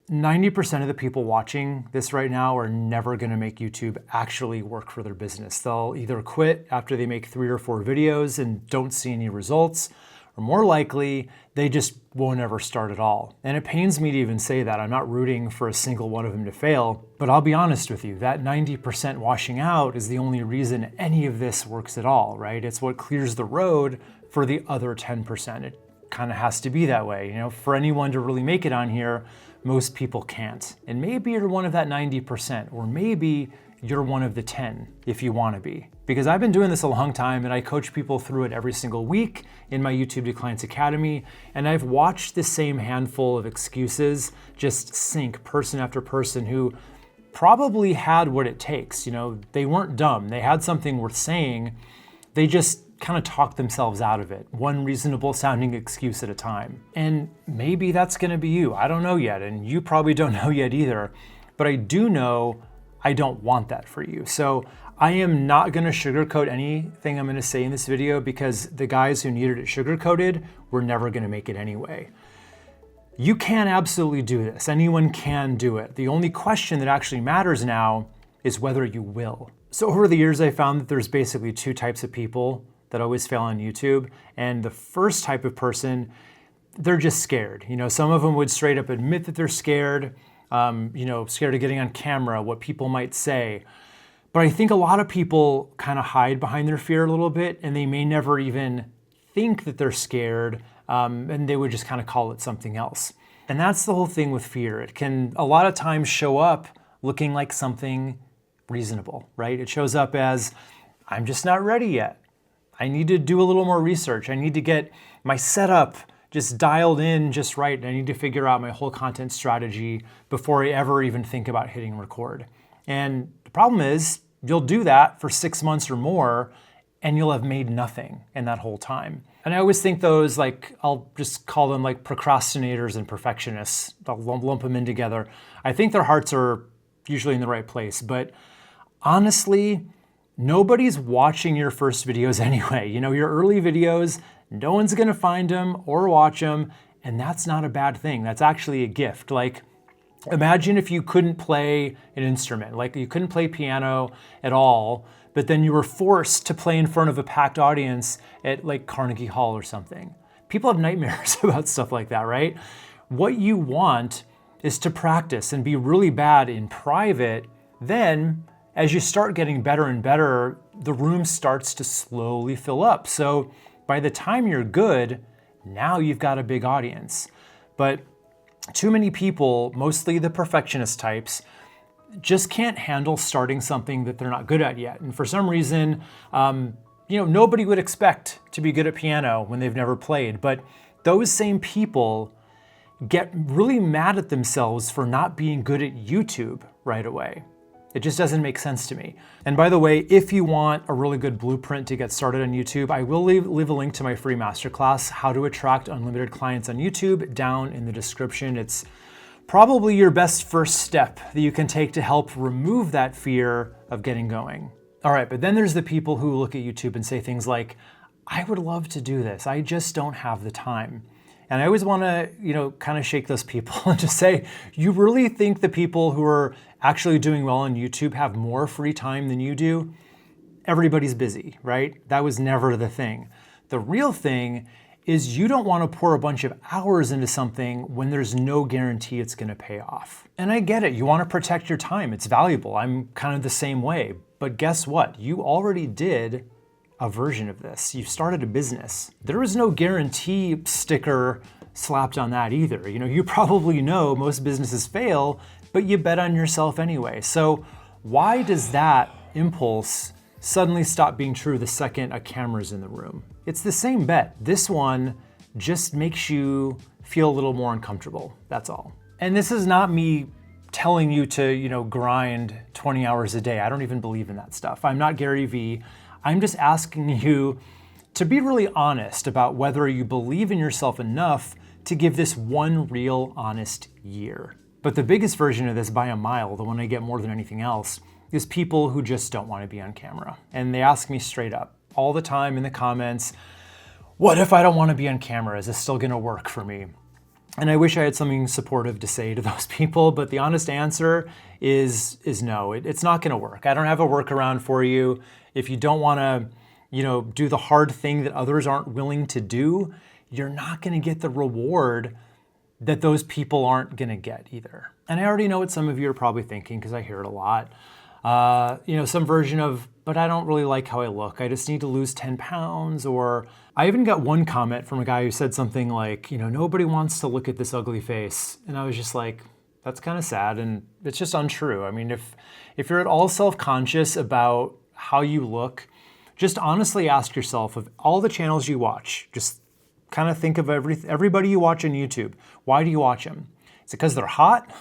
90% of the people watching this right now are never going to make YouTube actually work for their business. They'll either quit after they make 3 or 4 videos and don't see any results, or more likely, they just won't ever start at all. And it pains me to even say that. I'm not rooting for a single one of them to fail, but I'll be honest with you, that 90% washing out is the only reason any of this works at all, right? It's what clears the road for the other 10%. It kind of has to be that way. You know, for anyone to really make it on here, most people can't. And maybe you're one of that 90%, or maybe you're one of the 10 if you want to be. Because I've been doing this a long time and I coach people through it every single week in my YouTube to Clients Academy. And I've watched the same handful of excuses just sink person after person who probably had what it takes. You know, they weren't dumb. They had something worth saying. They just kind of talk themselves out of it, one reasonable sounding excuse at a time. And maybe that's gonna be you. I don't know yet, and you probably don't know yet either, but I do know I don't want that for you. So I am not gonna sugarcoat anything I'm gonna say in this video, because the guys who needed it sugarcoated were never gonna make it anyway. You can absolutely do this. Anyone can do it. The only question that actually matters now is whether you will. So over the years, I found that there's basically 2 types of people that always fail on YouTube. And the first type of person, they're just scared. You know, some of them would straight up admit that they're scared, scared of getting on camera, what people might say. But I think a lot of people kind of hide behind their fear a little bit, and they may never even think that they're scared, and they would just kind of call it something else. And that's the whole thing with fear. It can a lot of times show up looking like something reasonable, right? It shows up as, I'm just not ready yet. I need to do a little more research. I need to get my setup just dialed in just right. And I need to figure out my whole content strategy before I ever even think about hitting record. And the problem is, you'll do that for 6 months or more, and you'll have made nothing in that whole time. And I always think those, like, I'll just call them like procrastinators and perfectionists. I'll lump them in together. I think their hearts are usually in the right place, but honestly, nobody's watching your first videos anyway. You know, your early videos, no one's gonna find them or watch them, and that's not a bad thing. That's actually a gift. Like, imagine if you couldn't play an instrument, like you couldn't play piano at all, but then you were forced to play in front of a packed audience at like Carnegie Hall or something. People have nightmares about stuff like that, right? What you want is to practice and be really bad in private. Then, as you start getting better and better, the room starts to slowly fill up. So by the time you're good, now you've got a big audience. But too many people, mostly the perfectionist types, just can't handle starting something that they're not good at yet. And for some reason, nobody would expect to be good at piano when they've never played. But those same people get really mad at themselves for not being good at YouTube right away. It just doesn't make sense to me. And by the way, if you want a really good blueprint to get started on YouTube, I will leave a link to my free masterclass, How to Attract Unlimited Clients on YouTube, down in the description. It's probably your best first step that you can take to help remove that fear of getting going. All right, but then there's the people who look at YouTube and say things like, I would love to do this, I just don't have the time. And I always want to, kind of shake those people and just say, you really think the people who are actually doing well on YouTube have more free time than you do? Everybody's busy, right? That was never the thing. The real thing is you don't want to pour a bunch of hours into something when there's no guarantee it's going to pay off. And I get it. You want to protect your time. It's valuable. I'm kind of the same way. But guess what? You already did a version of this. You started a business. There is no guarantee sticker slapped on that either. You probably know most businesses fail, but you bet on yourself anyway. So why does that impulse suddenly stop being true the second a camera's in the room? It's the same bet. This one just makes you feel a little more uncomfortable. That's all. And this is not me telling you to, grind 20 hours a day. I don't even believe in that stuff. I'm not Gary Vee. I'm just asking you to be really honest about whether you believe in yourself enough to give this one real honest year. But the biggest version of this by a mile, the one I get more than anything else, is people who just don't want to be on camera. And they ask me straight up all the time in the comments, what if I don't want to be on camera? Is this still going to work for me? And I wish I had something supportive to say to those people, but the honest answer is no. It's not going to work. I don't have a workaround for you. If you don't want to, do the hard thing that others aren't willing to do, you're not going to get the reward that those people aren't going to get either. And I already know what some of you are probably thinking because I hear it a lot. Some version of, but I don't really like how I look. I just need to lose 10 pounds. Or I even got one comment from a guy who said something like, nobody wants to look at this ugly face. And I was just like, that's kind of sad. And it's just untrue. I mean, if you're at all self-conscious about how you look, just honestly ask yourself, of all the channels you watch, just kind of think of everybody you watch on YouTube. Why do you watch them? Is it because they're hot?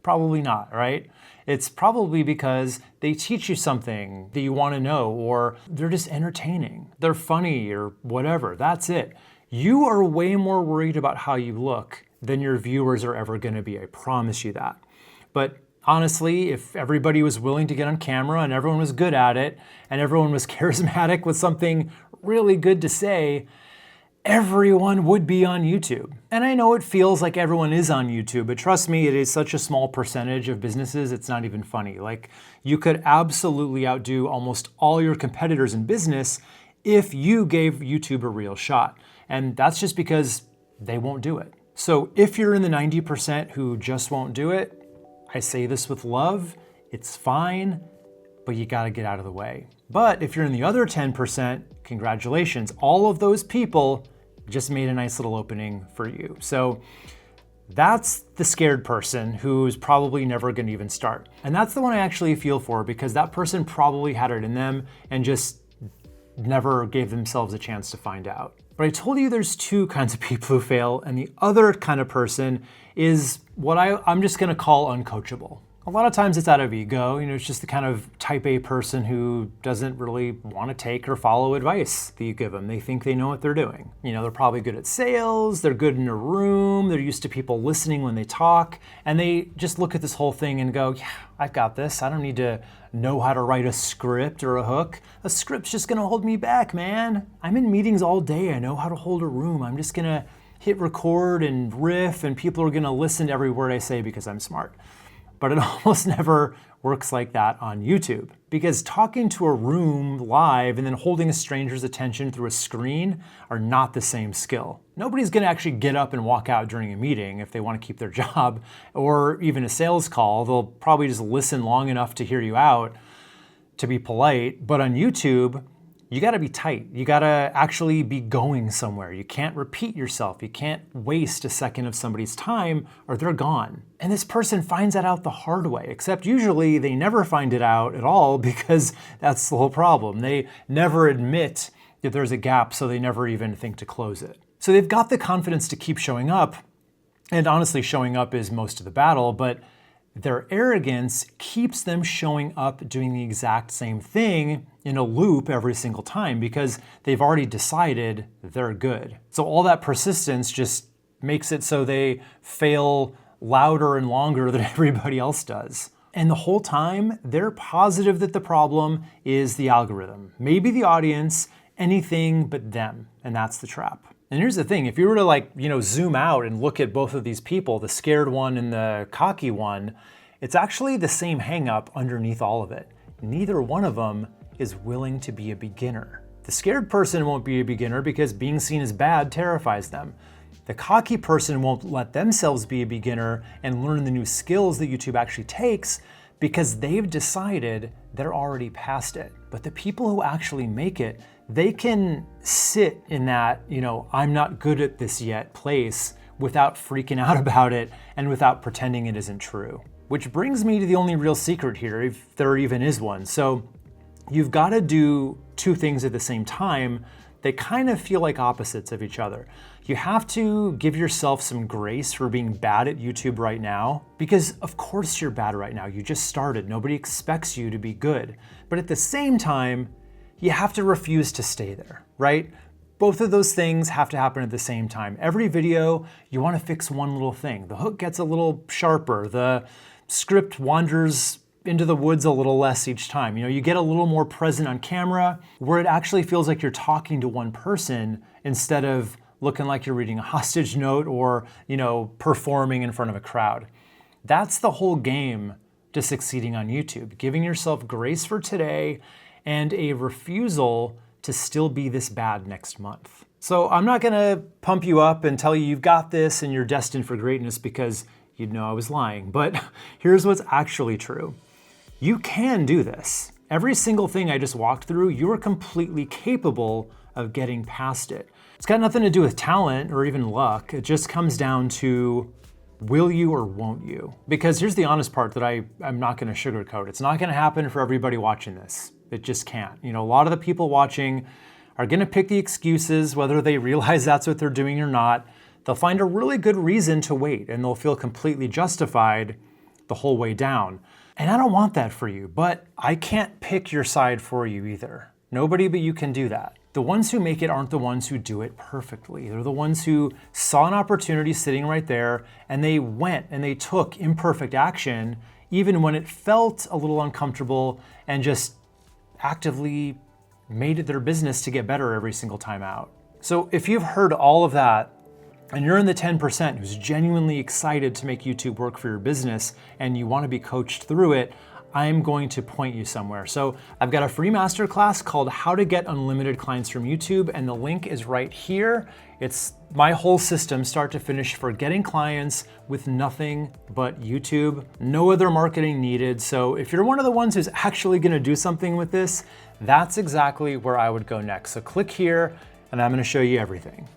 Probably not, right? It's probably because they teach you something that you want to know, or they're just entertaining. They're funny or whatever. That's it. You are way more worried about how you look than your viewers are ever going to be. I promise you that. But honestly, if everybody was willing to get on camera and everyone was good at it and everyone was charismatic with something really good to say, everyone would be on YouTube. And I know it feels like everyone is on YouTube, but trust me, it is such a small percentage of businesses, it's not even funny. Like, you could absolutely outdo almost all your competitors in business if you gave YouTube a real shot. And that's just because they won't do it. So if you're in the 90% who just won't do it, I say this with love, it's fine, but you gotta get out of the way. But if you're in the other 10%, congratulations. All of those people just made a nice little opening for you. So that's the scared person who's probably never gonna even start. And that's the one I actually feel for, because that person probably had it in them and just never gave themselves a chance to find out. But I told you there's two kinds of people who fail, and the other kind of person is what I'm just gonna call uncoachable. A lot of times it's out of ego, it's just the kind of type A person who doesn't really want to take or follow advice that you give them. They think they know what they're doing. They're probably good at sales, they're good in a room, they're used to people listening when they talk, and they just look at this whole thing and go, yeah, I've got this. I don't need to know how to write a script or a hook. A script's just gonna hold me back, man. I'm in meetings all day. I know how to hold a room. I'm just gonna hit record and riff, and people are gonna listen to every word I say because I'm smart. But it almost never works like that on YouTube, because talking to a room live and then holding a stranger's attention through a screen are not the same skill. Nobody's gonna actually get up and walk out during a meeting if they wanna keep their job, or even a sales call. They'll probably just listen long enough to hear you out, to be polite. But on YouTube, you gotta be tight. You gotta actually be going somewhere. You can't repeat yourself. You can't waste a second of somebody's time or they're gone. And this person finds that out the hard way, except usually they never find it out at all, because that's the whole problem. They never admit that there's a gap, so they never even think to close it. So they've got the confidence to keep showing up, and honestly, showing up is most of the battle, but their arrogance keeps them showing up doing the exact same thing in a loop every single time, because they've already decided they're good. So all that persistence just makes it so they fail louder and longer than everybody else does. And the whole time, they're positive that the problem is the algorithm, maybe the audience, anything but them. And that's the trap. And here's the thing, if you were to zoom out and look at both of these people, the scared one and the cocky one, it's actually the same hang up underneath all of it. Neither one of them is willing to be a beginner. The scared person won't be a beginner because being seen as bad terrifies them. The cocky person won't let themselves be a beginner and learn the new skills that YouTube actually takes because they've decided they're already past it. But the people who actually make it, they can sit in that, I'm not good at this yet place without freaking out about it and without pretending it isn't true. Which brings me to the only real secret here, if there even is one. So you've got to do two things at the same time. They kind of feel like opposites of each other. You have to give yourself some grace for being bad at YouTube right now, because of course you're bad right now. You just started. Nobody expects you to be good. But at the same time, you have to refuse to stay there, right? Both of those things have to happen at the same time. Every video, you want to fix one little thing. The hook gets a little sharper. The script wanders into the woods a little less each time. You get a little more present on camera where it actually feels like you're talking to one person instead of looking like you're reading a hostage note or, performing in front of a crowd. That's the whole game to succeeding on YouTube, giving yourself grace for today and a refusal to still be this bad next month. So I'm not gonna pump you up and tell you you've got this and you're destined for greatness, because you'd know I was lying. But here's what's actually true. You can do this. Every single thing I just walked through, you are completely capable of getting past it. It's got nothing to do with talent or even luck. It just comes down to, will you or won't you? Because here's the honest part that I'm not gonna sugarcoat. It's not gonna happen for everybody watching this. It just can't. A lot of the people watching are gonna pick the excuses, whether they realize that's what they're doing or not. They'll find a really good reason to wait, and they'll feel completely justified the whole way down. And I don't want that for you, but I can't pick your side for you either. Nobody but you can do that. The ones who make it aren't the ones who do it perfectly. They're the ones who saw an opportunity sitting right there, and they went and they took imperfect action, even when it felt a little uncomfortable, and just actively made it their business to get better every single time out. So if you've heard all of that, and you're in the 10% who's genuinely excited to make YouTube work for your business, and you want to be coached through it, I'm going to point you somewhere. So I've got a free masterclass called How to Get Unlimited Clients from YouTube, and the link is right here. It's my whole system, start to finish, for getting clients with nothing but YouTube. No other marketing needed. So if you're one of the ones who's actually gonna do something with this, that's exactly where I would go next. So click here, and I'm gonna show you everything.